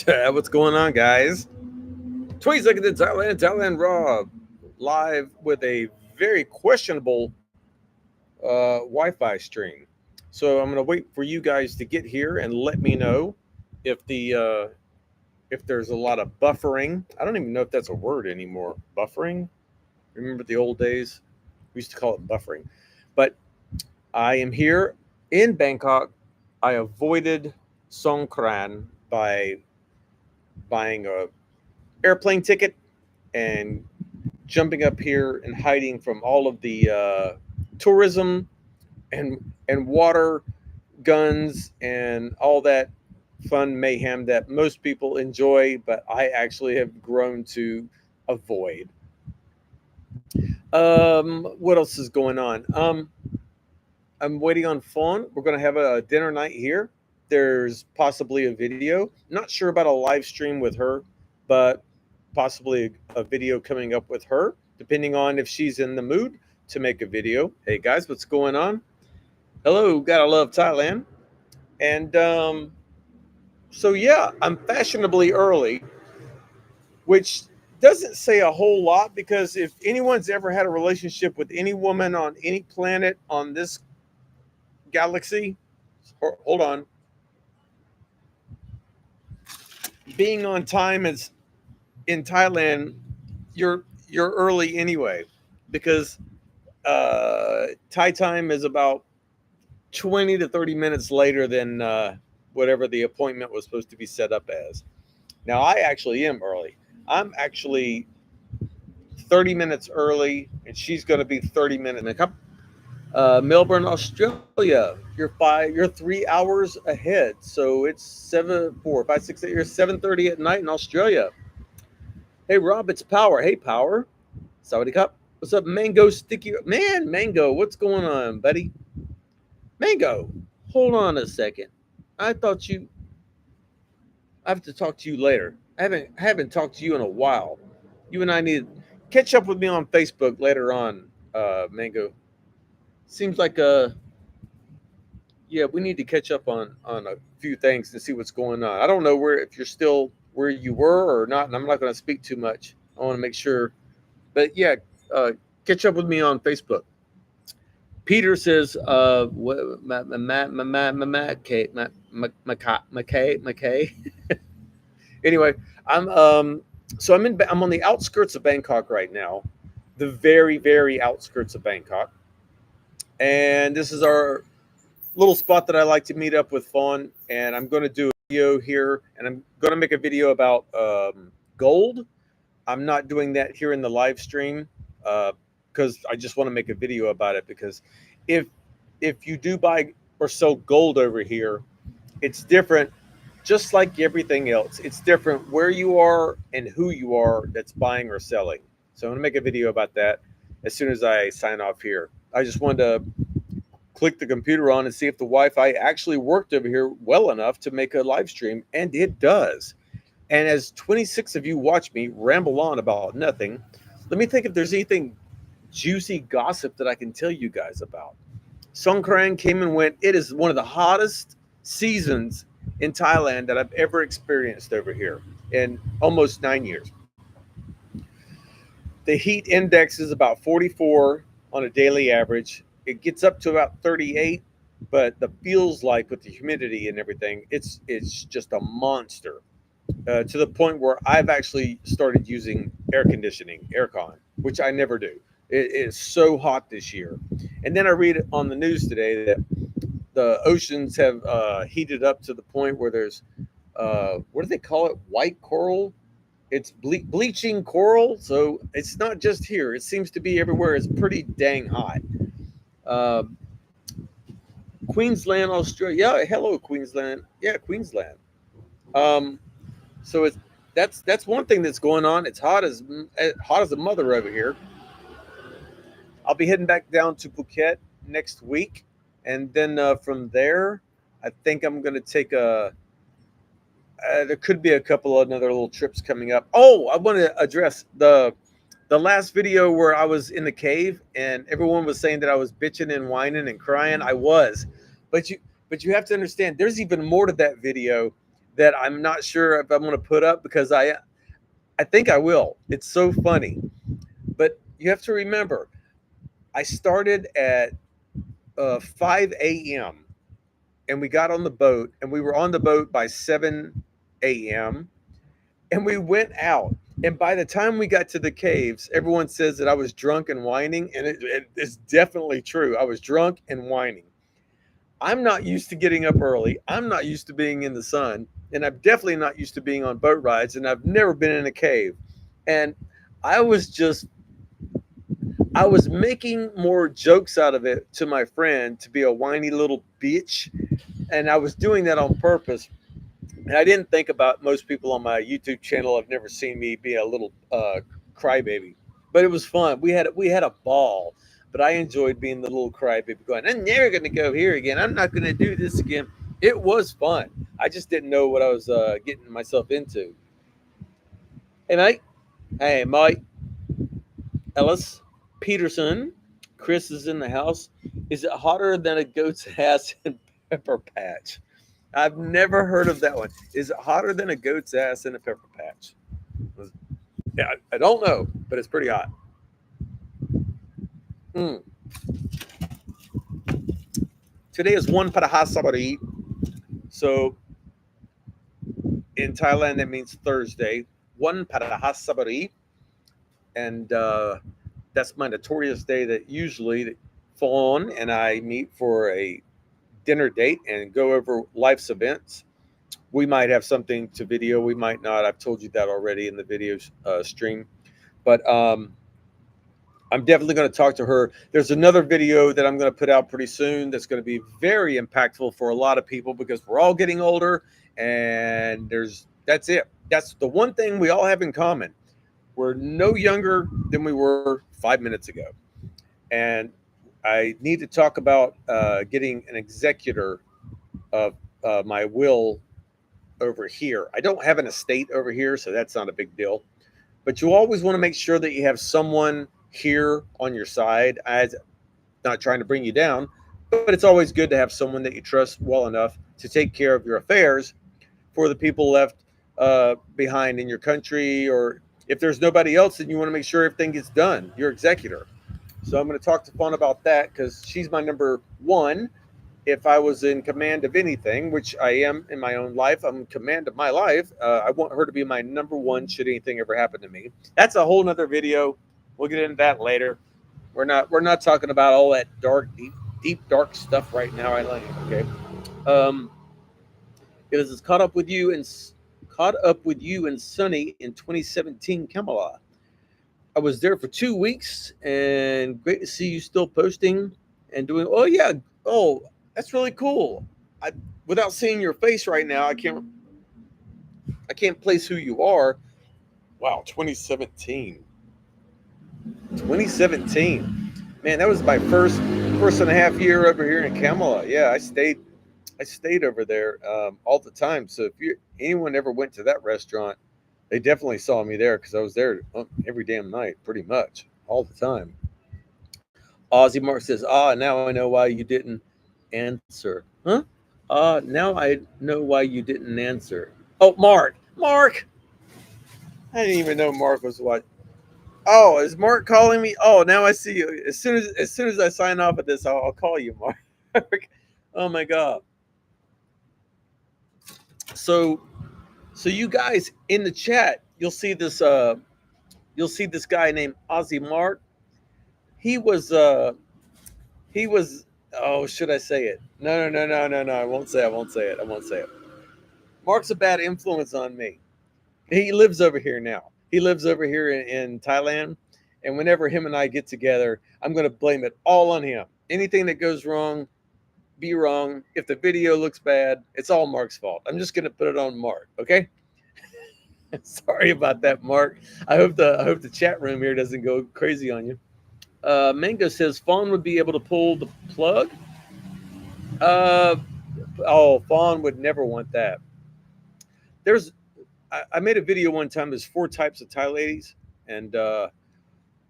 What's going on, guys? 20 seconds in Thailand Rob, live with a very questionable Wi-Fi stream. So I'm going to wait for you guys to get here and let me know if if there's a lot of buffering. I don't even know if that's a word anymore. Buffering. Remember the old days? We used to call it buffering. But I am here in Bangkok. I avoided Songkran by buying a airplane ticket and jumping up here and hiding from all of the tourism and water guns and all that fun mayhem that most people enjoy, but I actually have grown to avoid. What else is going on? I'm waiting on Fawn. We're going to have a dinner night here. There's possibly a video. Not sure about a live stream with her, but possibly a video coming up with her, depending on if she's in the mood to make a video. Hey guys, what's going on? Hello, gotta love Thailand. And so, yeah, I'm fashionably early, which doesn't say a whole lot because if anyone's ever had a relationship with any woman on any planet on this galaxy, hold on, being on time is in Thailand, you're early anyway, because Thai time is about 20 to 30 minutes later than whatever the appointment was supposed to be set up as. Now I actually am early. I'm actually 30 minutes early, and she's going to be 30 minutes. Melbourne, Australia. You're 3 hours ahead, so it's 7, 4, 5, 6, 8. You're 7:30 at night in Australia. Hey Rob, it's Power. Hey Power, Sawadee Cup. What's up, Mango Sticky? Man, Mango, what's going on, buddy? Mango, hold on a second. I thought you. I have to talk to you later. I haven't talked to you in a while. You and I need to catch up with me on Facebook later on, Mango. Seems like yeah, we need to catch up on a few things to see what's going on. I don't know where if you're still where you were or not, and I'm not going to speak too much. I want to make sure, but yeah, uh, catch up with me on Facebook. Peter says, McKay. Anyway, I'm on the outskirts of Bangkok right now, the very outskirts of Bangkok, and this is our little spot that I like to meet up with Fawn. And I'm going to do a video here, and I'm going to make a video about gold. I'm not doing that here in the live stream because I just want to make a video about it. Because if you do buy or sell gold over here, it's different. Just like everything else, it's different where you are and who you are that's buying or selling. So I'm going to make a video about that as soon as I sign off here. I just wanted to click the computer on and see if the Wi-Fi actually worked over here well enough to make a live stream, and it does. And as 26 of you watch me ramble on about nothing, let me think if there's anything juicy gossip that I can tell you guys about. Songkran came and went. It is one of the hottest seasons in Thailand that I've ever experienced over here in almost 9 years. The heat index is about 44 on a daily average. It gets up to about 38, but the feels like with the humidity and everything, it's just a monster. To the point where I've actually started using air conditioning, aircon, which I never do. It is so hot this year. And then I read on the news today that the oceans have heated up to the point where there's what do they call it? White coral. It's bleaching coral. So it's not just here. It seems to be everywhere. It's pretty dang hot. Uh, Queensland, Australia. Yeah, hello Queensland. Yeah, Queensland. Um, so that's one thing that's going on. It's hot as a mother over here. I'll be heading back down to Phuket next week, and then from there, I think I'm going to take a. There could be a couple of another little trips coming up. Oh, I want to address the last video where I was in the cave and everyone was saying that I was bitching and whining and crying. I was, but you have to understand. There's even more to that video. that I'm not sure if I'm going to put up because I think I will. It's so funny. But you have to remember, I started at 5 a.m. and we got on the boat, and we were on the boat by 7 a.m. and we went out. And by the time we got to the caves, everyone says that I was drunk and whining, and it's definitely true. I was drunk and whining. I'm not used to getting up early. I'm not used to being in the sun, and I'm definitely not used to being on boat rides, and I've never been in a cave. And I was just I was making more jokes out of it to my friend to be a whiny little bitch, and I was doing that on purpose. And I didn't think about most people on my YouTube channel have never seen me be a little crybaby, but it was fun. We had a ball, but I enjoyed being the little crybaby, going, "I'm never going to go here again. I'm not going to do this again." It was fun. I just didn't know what I was getting myself into. Hey, mate. Hey, Mike. Ellis Peterson. Chris is in the house. Is it hotter than a goat's ass in Pepper Patch? I've never heard of that one. Is it hotter than a goat's ass in a pepper patch? Yeah, I don't know, but it's pretty hot. Mm. Today is one Parahasabari. So in Thailand, that means Thursday. One Parahasabari. And that's my notorious day that usually Fawn and I meet for a dinner date and go over life's events. We might have something to video, we might not. I've told you that already in the video stream. But I'm definitely going to talk to her. There's another video that I'm going to put out pretty soon that's going to be very impactful for a lot of people because we're all getting older, and that's it. That's the one thing we all have in common. We're no younger than we were 5 minutes ago. And I need to talk about getting an executor of my will over here. I don't have an estate over here, so that's not a big deal. But you always want to make sure that you have someone here on your side. I'm not trying to bring you down, but it's always good to have someone that you trust well enough to take care of your affairs for the people left behind in your country. Or if there's nobody else, then you want to make sure everything gets done, your executor. So I'm going to talk to Fawn about that because she's my number one. If I was in command of anything, which I am in my own life, I'm in command of my life. I want her to be my number one should anything ever happen to me. That's a whole nother video. We'll get into that later. We're not talking about all that dark, deep dark stuff right now. I like it. Okay. Um, it was caught up with you and Sunny in 2017, Kamala. I was there for 2 weeks, and great to see you still posting and doing. Oh yeah. Oh, that's really cool. I Without seeing your face right now, I can't place who you are. Wow, 2017. 2017. Man, that was my first and a half year over here in Kamala. Yeah, I stayed over there all the time. So if anyone ever went to that restaurant, they definitely saw me there because I was there every damn night, pretty much all the time. Ozzy Mark says, now I know why you didn't answer. Huh? Now I know why you didn't answer. Oh, Mark. I didn't even know Mark was what. Oh, is Mark calling me? Oh, now I see you. As soon as I sign off at this, I'll call you, Mark. Oh my God. So you guys in the chat, you'll see this guy named Ozzy Mark. He was he was oh, should I say it? No. I won't say it. I won't say it. Mark's a bad influence on me. He lives over here now. He lives over here in Thailand. And whenever him and I get together, I'm going to blame it all on him. Anything that goes wrong, be wrong. If the video looks bad, it's all Mark's fault. I'm just going to put it on Mark. Okay. Sorry about that, Mark. I hope the chat room here doesn't go crazy on you. Mango says Fawn would be able to pull the plug. Uh, Fawn would never want that. There's I made a video one time. There's 4 types of Thai ladies, and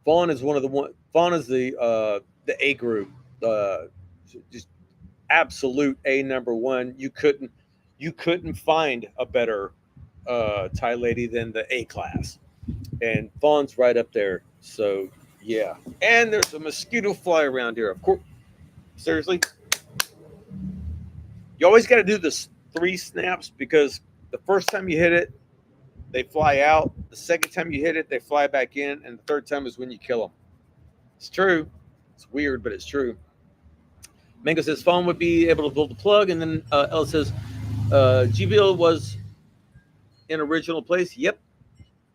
Fawn is one of the one. Fawn is the A group, just absolute A number one. you couldn't find a better Thai lady than the A class, and Fawn's right up there. So yeah, and there's a mosquito fly around here. Of course, seriously, you always got to do this 3 snaps because the first time you hit it, they fly out. The second time you hit it, they fly back in, and the third time is when you kill them. It's true. It's weird, but it's true. Mango says Fawn would be able to build the plug, and then Ella says GBL was in original place. Yep.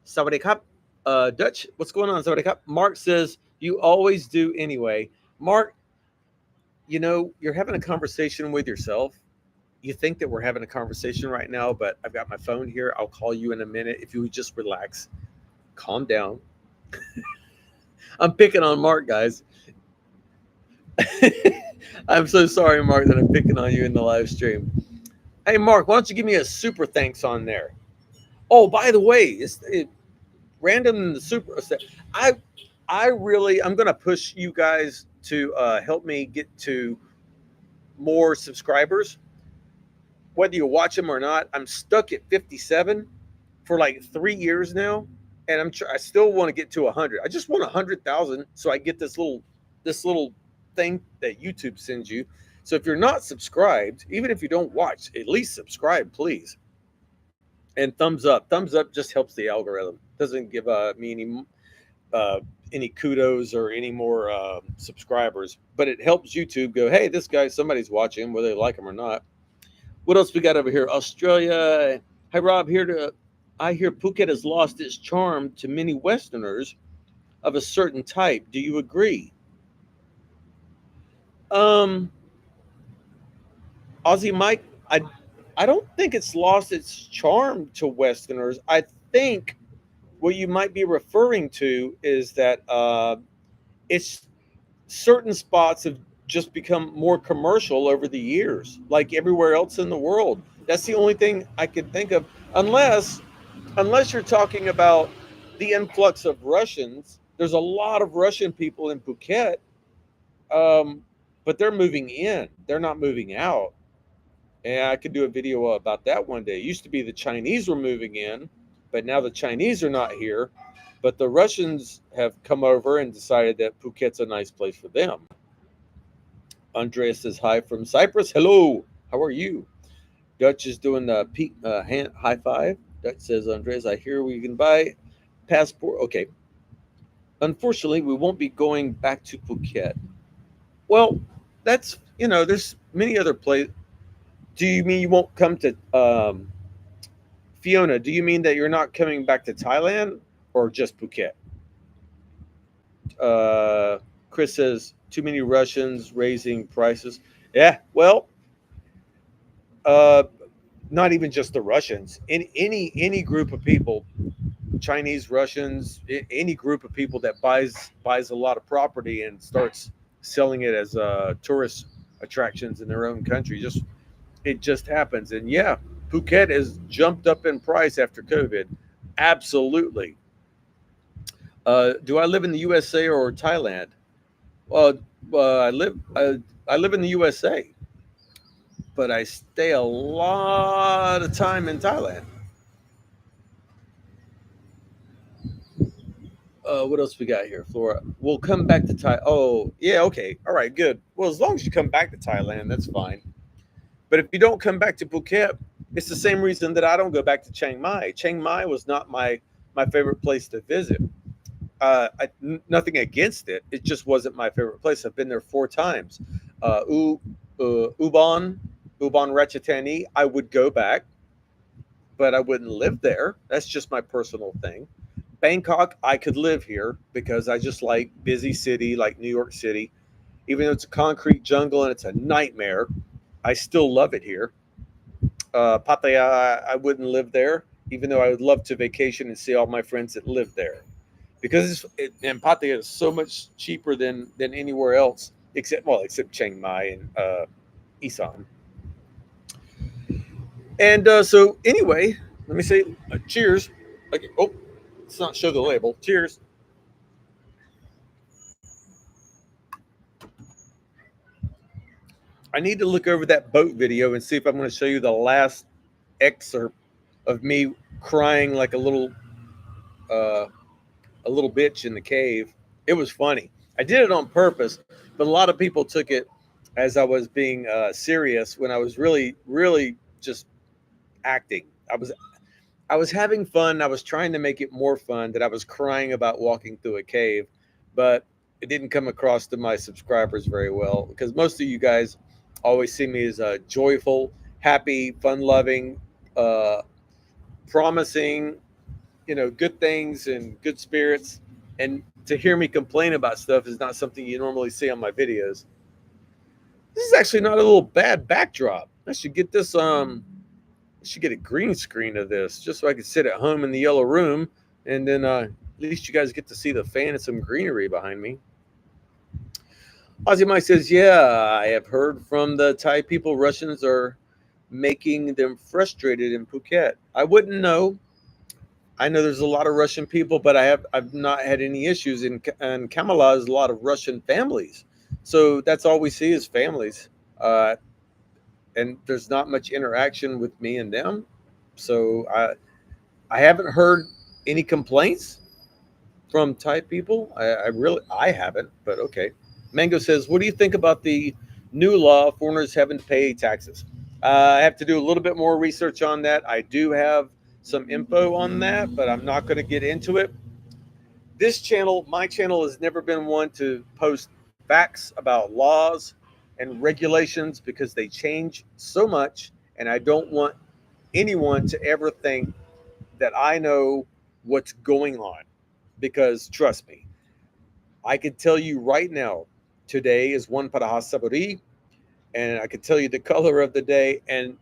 Sawadee Cup. Dutch, what's going on, Sawadee Cup? Mark says you always do anyway. Mark, you're having a conversation with yourself. You think that we're having a conversation right now, but I've got my phone here. I'll call you in a minute. If you would just relax, calm down. I'm picking on Mark, guys. I'm so sorry, Mark, that I'm picking on you in the live stream. Hey, Mark, why don't you give me a super thanks on there? Oh, by the way, it's random in the super. I'm going to push you guys to help me get to more subscribers. Whether you watch them or not, I'm stuck at 57 for like 3 years now, and I still want to get to 100. I just want 100,000 so I get this little thing that YouTube sends you. So if you're not subscribed, even if you don't watch, at least subscribe, please. And thumbs up. Thumbs up just helps the algorithm. Doesn't give me any kudos or any more subscribers, but it helps YouTube go, hey, this guy, somebody's watching, whether they like him or not. What else we got over here? Australia. Hi, Rob. I hear Phuket has lost its charm to many Westerners of a certain type. Do you agree? Aussie Mike, I don't think it's lost its charm to Westerners. I think what you might be referring to is that it's certain spots have just become more commercial over the years, like everywhere else in the world. That's the only thing I could think of, unless you're talking about the influx of Russians. There's a lot of Russian people in Phuket, but they're moving in. They're not moving out. And I could do a video about that one day. It used to be the Chinese were moving in, but now the Chinese are not here. But the Russians have come over and decided that Phuket's a nice place for them. Andreas says hi from Cyprus. Hello, how are you? Dutch is doing the hand high five. Dutch says, Andreas, I hear we can buy passport. Okay. Unfortunately, we won't be going back to Phuket. Well, that's, there's many other places. Do you mean you won't come to Fiona? Do you mean that you're not coming back to Thailand or just Phuket? Chris says too many Russians raising prices. Yeah, well, not even just the Russians. In any group of people, Chinese, Russians, any group of people that buys a lot of property and starts selling it as tourist attractions in their own country. It just happens. And yeah, Phuket has jumped up in price after COVID. Absolutely. Do I live in the USA or Thailand? Well, I live in the USA, but I stay a lot of time in Thailand. What else we got here, Flora? We'll come back to Thai. Oh, yeah, okay, all right, good. Well, as long as you come back to Thailand, that's fine. But if you don't come back to Phuket, it's the same reason that I don't go back to Chiang Mai. Chiang Mai was not my favorite place to visit. Nothing against it. It just wasn't my favorite place. I've been there 4 times. Ubon Ratchathani, I would go back, but I wouldn't live there. That's just my personal thing. Bangkok, I could live here because I just like busy city like New York City. Even though it's a concrete jungle and it's a nightmare, I still love it here. Pattaya, I wouldn't live there, even though I would love to vacation and see all my friends that live there. Because and Pattaya is so much cheaper than anywhere else, except Chiang Mai and Isan. And so anyway, let me say cheers. Okay. Oh, let's not show the label. Cheers. I need to look over that boat video and see if I'm going to show you the last excerpt of me crying like uh, a little bitch in the cave. It was funny. I did it on purpose, but a lot of people took it as I was being serious when I was really just acting. I was having fun. I was trying to make it more fun that I was crying about walking through a cave, but it didn't come across to my subscribers very well because most of you guys always see me as a joyful, happy, fun-loving, uh, promising, good things and good spirits. And to hear me complain about stuff is not something you normally see on my videos. This is actually not a little bad backdrop. I should get this should get a green screen of this just so I could sit at home in the yellow room, and then at least you guys get to see the fan and some greenery behind me. Ozzy Mike says, yeah, I have heard from the Thai people Russians are making them frustrated in Phuket. I wouldn't know. I know there's a lot of Russian people, but I've not had any issues. In Kamala is a lot of Russian families, so that's all we see is families, and there's not much interaction with me and them. So I haven't heard any complaints from Thai people. I haven't, but okay. Mango says, what do you think about the new law foreigners having to pay taxes? I have to do a little bit more research on that. I do have some info on that, but I'm not going to get into it. This channel, my channel, has never been one to post facts about laws and regulations because they change so much, and I don't want anyone to ever think that I know what's going on, because trust me, I can tell you right now, today is one Parahasaburi, and I can tell you the color of the day. And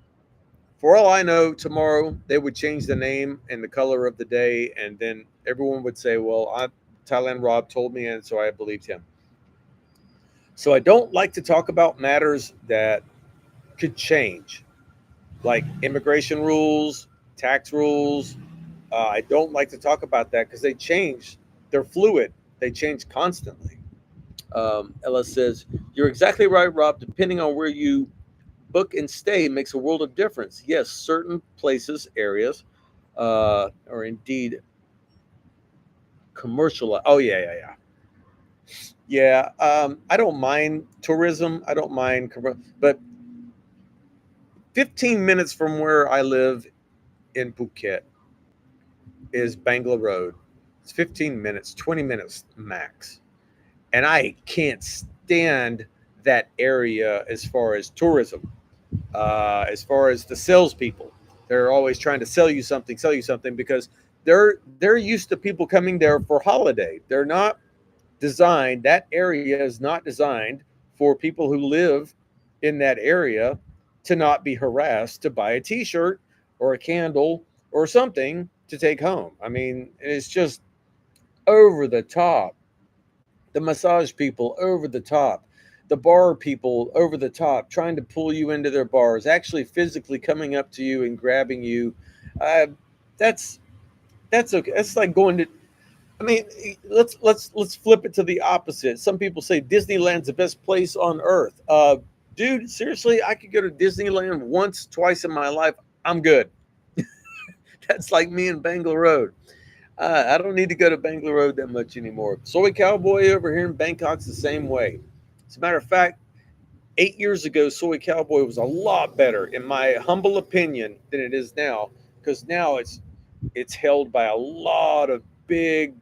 for all I know, tomorrow they would change the name and the color of the day, and then everyone would say, well, Thailand Rob told me, and so I believed him. So I don't like to talk about matters that could change, like immigration rules, tax rules. I don't like to talk about that because they change. They're fluid. They change constantly. Ella says, you're exactly right, Rob. Depending on where you book and stay makes a world of difference. Yes, certain places, areas, or indeed commercial. Oh, yeah. Yeah, I don't mind tourism. I don't mind, but 15 minutes from where I live in Phuket is Bangla Road. It's 15 minutes, 20 minutes max. And I can't stand that area as far as tourism, as far as the salespeople. They're always trying to sell you something because they're used to people coming there for holiday. They're not designed, that area is not designed for people who live in that area to not be harassed to buy a t-shirt or a candle or something to take home. I mean, it's just over the top. The massage people over the top, the bar people over the top, trying to pull you into their bars, actually physically coming up to you and grabbing you. Uh, that's that's okay. That's like going to. I mean, let's flip it to the opposite. Some people say Disneyland's the best place on earth. Dude, seriously, I could go to Disneyland once, twice in my life. I'm good. That's like me in Bangalore Road. I don't need to go to Bangalore Road that much anymore. Soy Cowboy over here in Bangkok's the same way. As a matter of fact, 8 years ago, Soy Cowboy was a lot better, in my humble opinion, than it is now. Because now it's held by a lot of big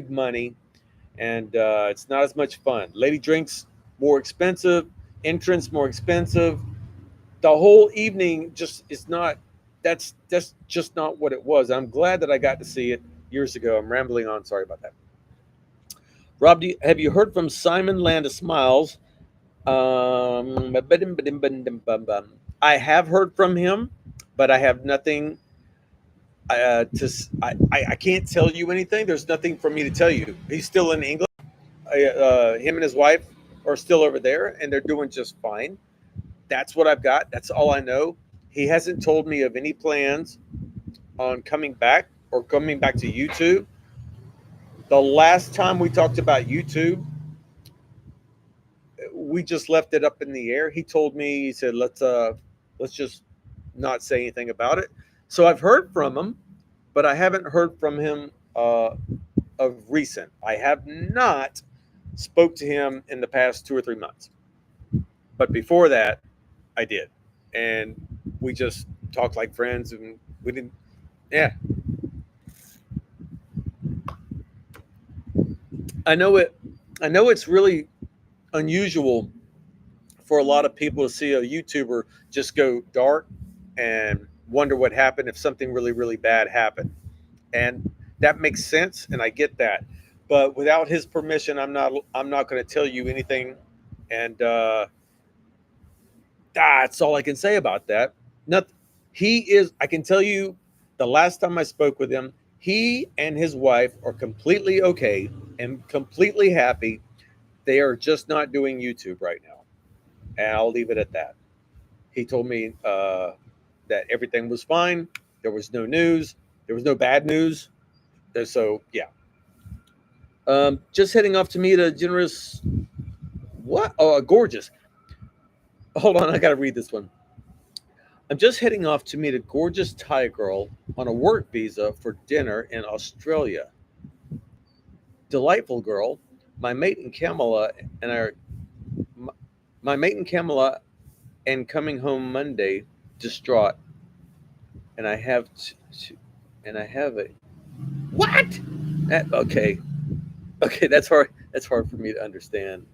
money, and it's not as much fun. Lady drinks more expensive, entrance more expensive. The whole evening just is not. That's just not what it was. I'm glad that I got to see it years ago. I'm rambling on. Sorry about that. Rob, have you heard from Simon Landa Smiles? I have heard from him, but I have nothing I can't tell you anything. There's nothing for me to tell you. He's still in England. Him and his wife are still over there, and they're doing just fine. That's what I've got. That's all I know. He hasn't told me of any plans on coming back or coming back to YouTube. The last time we talked about YouTube, we just left it up in the air. He told me, he said, let's just not say anything about it. So I've heard from him, but I haven't heard from him of recent. I have not spoke to him in the past 2 or 3 months, but before that, I did, and we just talked like friends, and we didn't. Yeah, I know it. I know it's really unusual for a lot of people to see a YouTuber just go dark and wonder what happened if something really, really bad happened. And that makes sense, and I get that. But without his permission, I'm not going to tell you anything. And that's all I can say about that. Not, he is. I can tell you, the last time I spoke with him, he and his wife are completely okay and completely happy. They are just not doing YouTube right now, and I'll leave it at that. He told me that everything was fine. There was no news. There was no bad news. So yeah. Just heading off to meet a generous what? Oh, a gorgeous. Hold on, I gotta read this one. I'm just heading off to meet a gorgeous Thai girl on a work visa for dinner in Australia. Delightful girl. My mate and Kamala and our my, my mate and Kamala and coming home Monday, distraught. And I have and I have a what? Okay, okay, that's hard. That's hard for me to understand.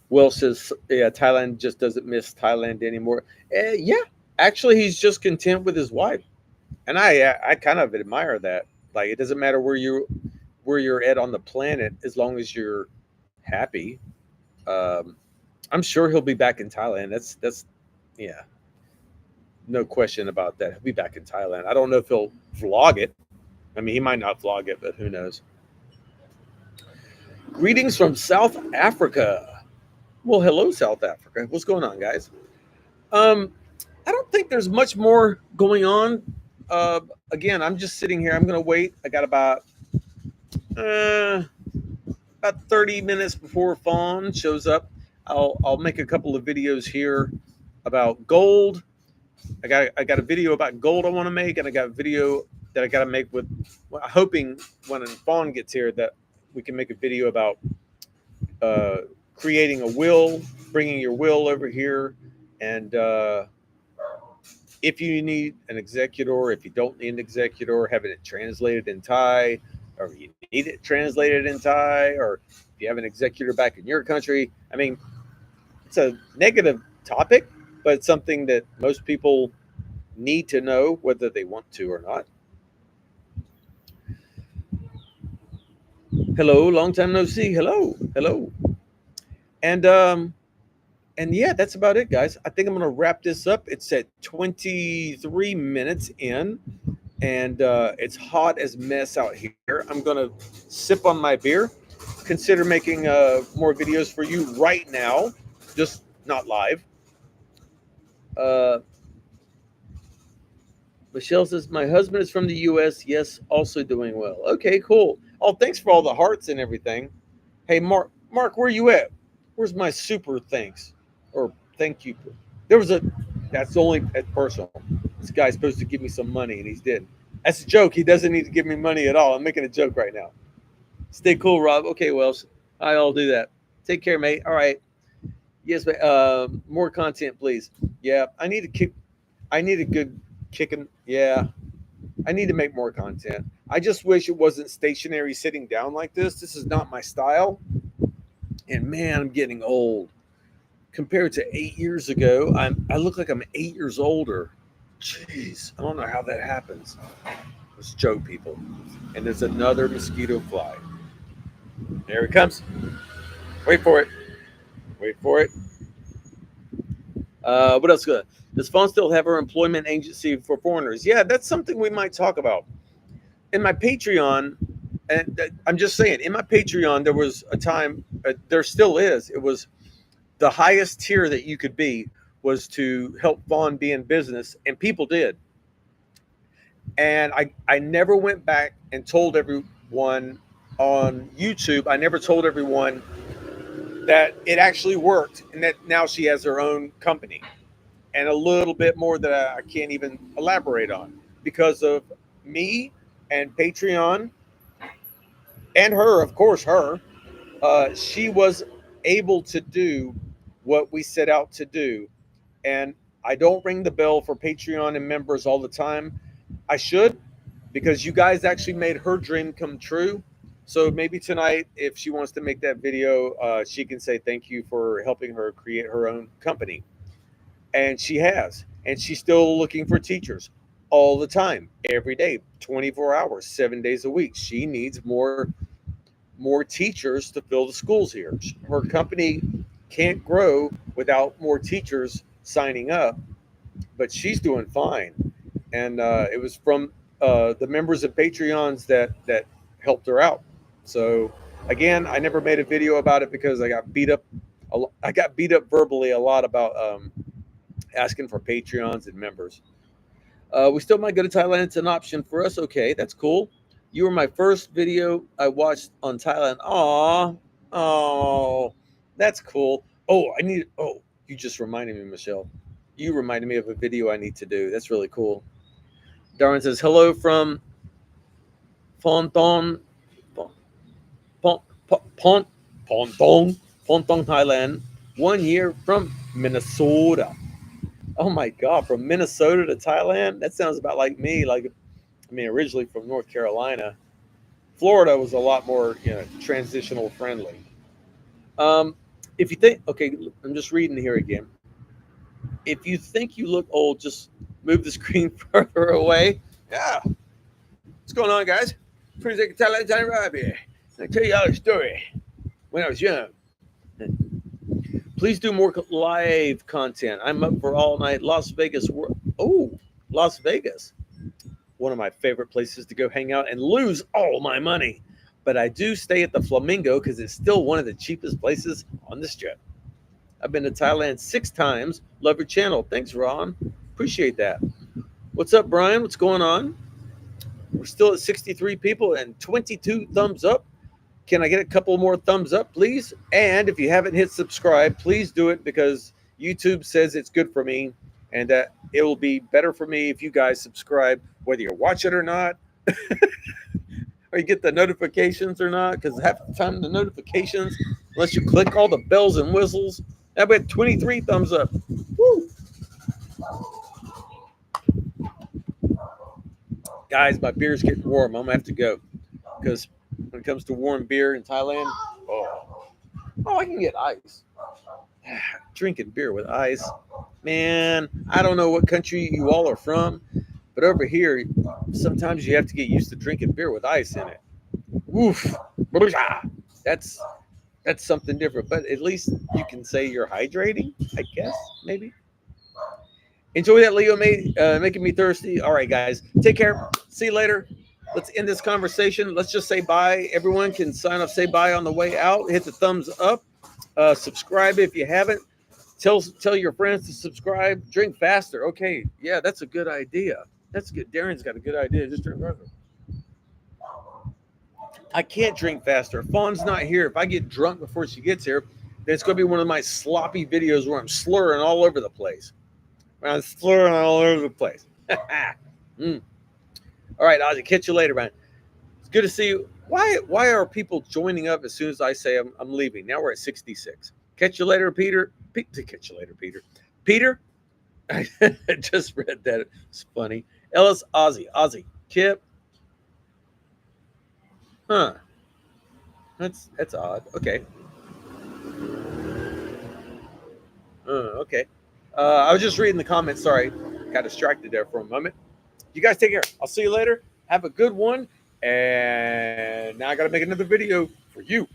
Will says, yeah, Thailand just doesn't miss Thailand anymore. Yeah, actually, he's just content with his wife, and I kind of admire that. Like, it doesn't matter where you're at on the planet as long as you're happy. Um, I'm sure he'll be back in Thailand. That's yeah, no question about that. He'll be back in Thailand. I don't know if he'll vlog it. I mean, he might not vlog it, but who knows? Greetings from South Africa. Well, hello, South Africa. What's going on, guys? Um, I don't think there's much more going on. Again, I'm just sitting here. I'm going to wait. I got uh, about 30 minutes before Fawn shows up. I'll make a couple of videos here about gold. I got a video about gold I want to make, and I got a video that I got to make with hoping when Fawn gets here that we can make a video about uh, creating a will, bringing your will over here, and if you need an executor, if you don't need an executor, having it translated in Thai, or you need it translated in Thai, or if you have an executor back in your country. I mean, it's a negative topic, but it's something that most people need to know whether they want to or not. Hello, long time no see. Hello, hello, and yeah, that's about it, guys. I think I'm gonna wrap this up. It's at 23 minutes in, and it's hot as mess out here. I'm gonna sip on my beer. Consider making more videos for you right now, just not live. Uh, Michelle says my husband is from the U.S. Yes, also doing well. Okay, cool. Oh, thanks for all the hearts and everything. Hey, Mark, where you at? Where's my super thanks or thank you? There was a. That's only at personal. This guy's supposed to give me some money, and he's did. That's a joke. He doesn't need to give me money at all. I'm making a joke right now. Stay cool, Rob. Okay, Wells. I'll do that. Take care, mate. All right. Yes, mate. More content, please. Yeah, I need to kick. I need a good kicking. Yeah, I need to make more content. I just wish it wasn't stationary sitting down like this. This is not my style. And man, I'm getting old. Compared to 8 years ago, I look like I'm 8 years older. Jeez, I don't know how that happens. It's a joke, people. And there's another mosquito fly. There it comes. Wait for it. Wait for it. What else? Does Fawn still have her employment agency for foreigners? Yeah, that's something we might talk about. In my Patreon, and I'm just saying, in my Patreon, there was a time, there still is, it was the highest tier that you could be was to help Fawn be in business, and people did. And I never went back and told everyone on YouTube, I never told everyone that it actually worked and that now she has her own company. and a little bit more that I can't even elaborate on because of me and Patreon and her, of course, her. She was able to do what we set out to do. And I don't ring the bell for Patreon and members all the time. I should, because you guys actually made her dream come true. So maybe tonight, if she wants to make that video, she can say thank you for helping her create her own company. And she has. And she's still looking for teachers all the time, every day, 24 hours, 7 days a week. She needs more teachers to fill the schools here. Her company can't grow without more teachers signing up, but she's doing fine. And it was from the members of Patreons that helped her out. So again, I never made a video about it because I got beat up. I got beat up verbally a lot about asking for Patreons and members. We still might go to Thailand. It's an option for us. Okay, that's cool. You were my first video I watched on Thailand. Aw, oh, that's cool. Oh, you just reminded me, Michelle. You reminded me of a video I need to do. That's really cool. Darwin says, hello from Fawn, Pontong, Thailand. 1 year from Minnesota. Oh my God, from Minnesota to Thailand? That sounds about like me. Originally from North Carolina. Florida was a lot more, transitional friendly. If you think, okay, I'm just reading here again. If you think you look old, just move the screen further away. Yeah. What's going on, guys? Thailand Rob here. I'll tell you all a story. When I was young. Please do more live content. I'm up for all night. Las Vegas. Oh, Las Vegas. One of my favorite places to go hang out and lose all my money. But I do stay at the Flamingo because it's still one of the cheapest places on the strip. I've been to Thailand 6 times. Love your channel. Thanks, Ron. Appreciate that. What's up, Brian? What's going on? We're still at 63 people and 22 thumbs up. Can I get a couple more thumbs up, please? And if you haven't hit subscribe, please do it because YouTube says it's good for me and that it will be better for me if you guys subscribe, whether you watch it or not, or you get the notifications or not, because half the time the notifications, unless you click all the bells and whistles, I bet 23 thumbs up. Woo! Guys, my beer's getting warm. I'm going to have to go because when it comes to warm beer in Thailand, I can get ice. Drinking beer with ice. Man, I don't know what country you all are from, but over here, sometimes you have to get used to drinking beer with ice in it. Woof. That's something different, but at least you can say you're hydrating, I guess, maybe. Enjoy that, Leo, making me thirsty. All right, guys, take care. See you later. Let's end this conversation. Let's just say bye. Everyone can sign up, say bye on the way out. Hit the thumbs up. Subscribe if you haven't. Tell your friends to subscribe. Drink faster. Okay, yeah, that's a good idea. That's good. Darren's got a good idea. Just drink faster. I can't drink faster. Fawn's not here. If I get drunk before she gets here, then it's going to be one of my sloppy videos where I'm slurring all over the place. All right, Ozzy, catch you later, man. It's good to see you. Why are people joining up as soon as I say I'm leaving? Now we're at 66. Catch you later, Peter. Catch you later, Peter. Peter? I just read that. It's funny. Ellis, Ozzy, Kip. Huh. That's odd. Okay. Okay. I was just reading the comments. Sorry. Got distracted there for a moment. You guys take care. I'll see you later. Have a good one. And now I got to make another video for you.